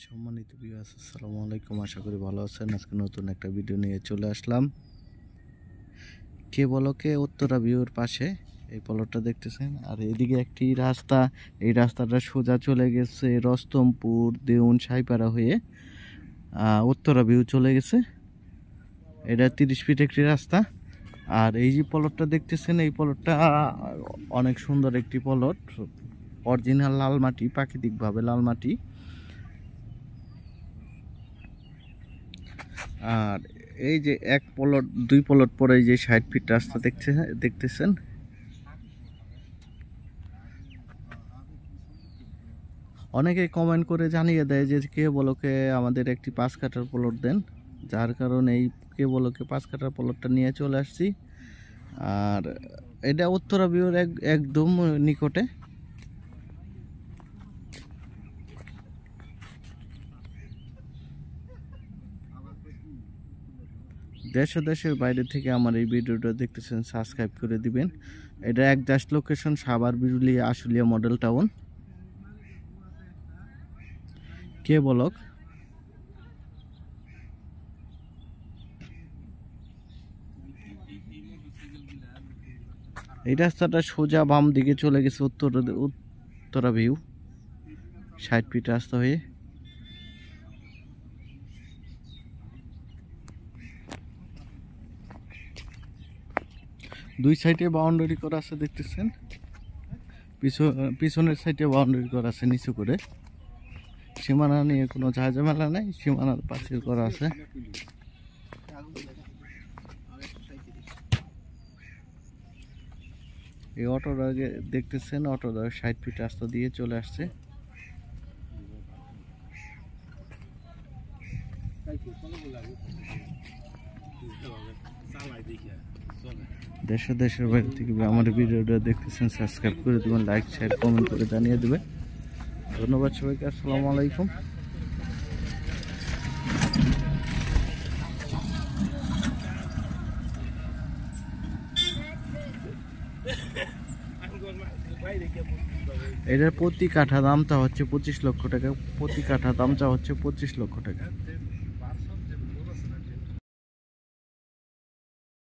সম্মানিত ভিউয়ার্স, আসসালামু আলাইকুম। আশা করি ভালো আছেন। আজকে নতুন একটা ভিডিও নিয়ে চলে আসলাম কে বলকে উত্তরা ভিউর পাশে। এই প্লটটা দেখতেছেন, আর এদিকে একটি রাস্তা, এই রাস্তাটা সোজা চলে গেছে রস্তমপুর দেউন সাইপাড়া হয়ে উত্তরা ভিউ চলে গেছে। এটা 30 ফিট একটি রাস্তা। আর এই যে প্লটটা দেখতেছেন, এই প্লটটা অনেক সুন্দর একটি প্লট, অরিজিনাল লাল মাটি, প্রাকৃতিকভাবে লাল মাটি। আর এই যে এক প্লট দুই প্লট পরে যে 60 ফিট রাস্তা দেখতেছেন, অনেকে কমেন্ট করে জানিয়ে দেয় যে কে বলকে আমাদের একটি 5 কাঠার প্লট দেন, যার কারণে এই কে বলকে 5 কাঠার প্লটটা নিয়ে চলে আসছি। আর এটা উত্তরা ভিউর একদম নিকটে। দেশ ও দেশের বাইরে থেকে আমার এই ভিডিওটা দেখতেছেন, সাবস্ক্রাইব করে দিবেন। এটা exact location Savar Birulia Ashulia model town, K block. এই রাস্তাটা সোজা বাম দিকে চলে গেছে উত্তরা ভিউ 60 ফিট রাস্তা হয়ে। দুই সাইডে বাউন্ডারি করা আছে দেখতেছেন, পিছনের সাইডে বাউন্ডারি করা আছে নিচু করে। সীমানা নিয়ে কোনো ঝামেলা নাই, সীমানার পাশে করা আছে। এই অটোটা দেখতেছেন, অটোটা 60 ফিট রাস্তা দিয়ে চলে আসছে। দেশের বাইরে থেকে আমার ভিডিওটা দেখতেছেন, সাবস্ক্রাইব করে দেবেন, লাইক শেয়ার কমেন্ট করে জানিয়ে দেবেন। ধন্যবাদ সবাইকে। আসসালামু আলাইকুম। এটার প্রতি কাঠা দামটা হচ্ছে 25 লক্ষ টাকা, প্রতি কাঠা দামটা হচ্ছে 25 লক্ষ টাকা।